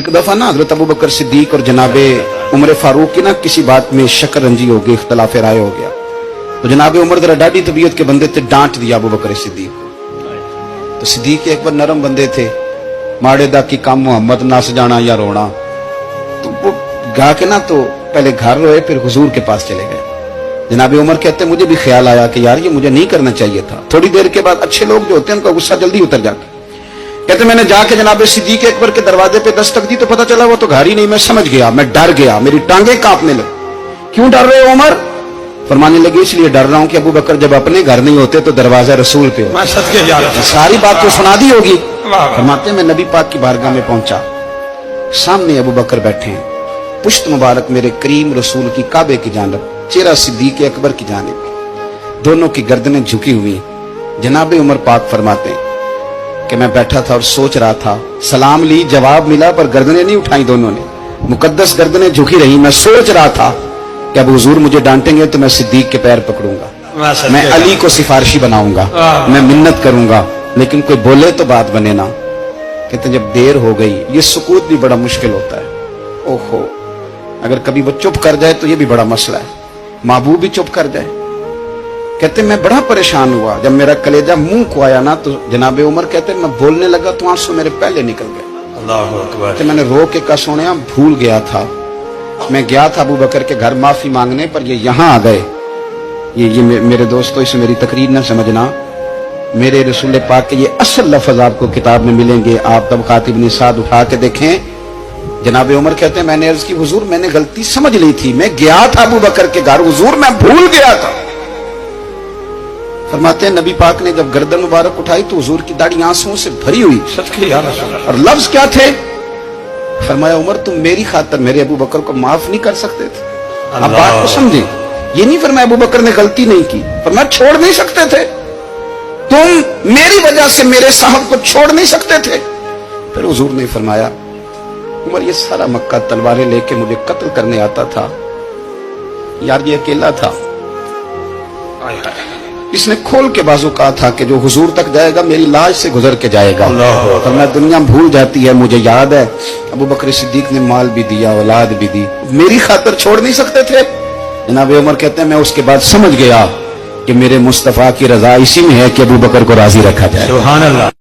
एक दफा ना हजरत अबू बकर सिद्दीक और जनाबे उमर फारूक की ना किसी बात में शक्कर रंजी हो गई, इख्तलाफ राय हो गया। तो जनाबे उमर जरा डाढ़ी तबीयत के बंदे थे, डांट दिया अबू बकर सिद्दीक को। तो सिद्दीक एक बार नरम बंदे थे, माड़े दा की काम मोहम्मद नस जाना या रोना, तो वो गा के ना तो पहले घर रोए, फिर हुजूर के पास चले गए। जनाबे उमर कहते मुझे भी ख्याल आया कि यार ये मुझे नहीं करना चाहिए था। थोड़ी देर के बाद अच्छे लोग जो होते हैं उनका गुस्सा जल्दी उतर जाता है। कहते मैंने जाके जनाबे सिद्दीक अकबर के दरवाजे पे दस्तक दी तो पता चला वो तो घर ही नहीं। मैं समझ गया, मैं डर गया, मेरी टांगे कांपने लगी। क्यों डर रहे हो उमर? फरमाने लगे इसलिए डर रहा हूं कि अबू बकर जब अपने घर नहीं होते तो दरवाजा रसूल पे हो। सारी बात तो सुना दी होगी। फरमाते मैं नबी पाक की बारगाह में पहुंचा, सामने अबू बकर बैठे हैं, पुश्त मुबारक मेरे करीम रसूल की काबे की जानब, चेहरा सिद्दीक अकबर की जानिब, दोनों की गर्दनें झुकी हुई। जनाबे उमर पाक फरमाते हैं कि मैं बैठा था और सोच रहा था, सलाम ली, जवाब मिला, पर गर्दनें नहीं उठाई दोनों ने, मुकद्दस गर्दनें झुकी रही। मैं सोच रहा था कि अब हुजूर मुझे डांटेंगे तो मैं सिद्दीक के पैर पकड़ूंगा, मैं अली को सिफारिशी बनाऊंगा, मैं मिन्नत करूंगा, लेकिन कोई बोले तो बात बने ना। कहते जब देर हो गई, ये सुकूत भी बड़ा मुश्किल होता है। ओहो, अगर कभी वो चुप कर जाए तो ये भी बड़ा मसला है, महबूब भी चुप कर जाए। कहते मैं बड़ा परेशान हुआ, जब मेरा कलेजा मुंह को आया ना तो जनाबे उमर कहते मैं बोलने लगा तो आंसू मेरे पहले निकल गए। अल्लाहू अकबर। कहते मैंने रो के कहा सोनिया भूल गया था, मैं गया था अबू बकर के घर माफी मांगने, पर ये यहाँ आ गए। ये मेरे दोस्तों इसे मेरी तकरीर न समझना, मेरे रसूल पाक के ये असल लफ्ज आपको किताब में मिलेंगे। आप तब खातिब निसाद उठा के देखें। जनाबे उमर कहते हैं मैंने अर्ज की हुजूर मैंने गलती समझ ली थी, मैं गया था अबू बकर के घर हुजूर, मैं भूल गया था। फरमाते हैं नबी पाक ने जब गर्दन मुबारक उठाई तो हुजूर की दाढ़ी आंसुओं से भरी हुई। और लफ्ज क्या थे? फरमाया उमर तुम मेरी खातर मेरे अबू बकर को माफ नहीं कर सकते थे। अब बात को समझे, ये नहीं फरमाया अबू बकर ने गलती नहीं की, फरमाया छोड़ नहीं सकते थे, तुम मेरी वजह से मेरे साहब को छोड़ नहीं सकते थे। फिर हुजूर ने फरमाया उमर ये सारा मक्का तलवारें लेके मुझे कत्ल करने आता था, यार ये अकेला था, इसने खोल के बाजू कहा था कि जो हुजूर तक जाएगा मेरी लाश से गुजर के जाएगा। और मैं दुनिया भूल जाती है, मुझे याद है अबू बकर सिद्दीक ने माल भी दिया, औलाद भी दी, मेरी खातर छोड़ नहीं सकते थे। जनाब उमर कहते हैं मैं उसके बाद समझ गया कि मेरे मुस्तफा की रजा इसी में है कि अबू बकर को राजी रखा जाए। सुभान अल्लाह।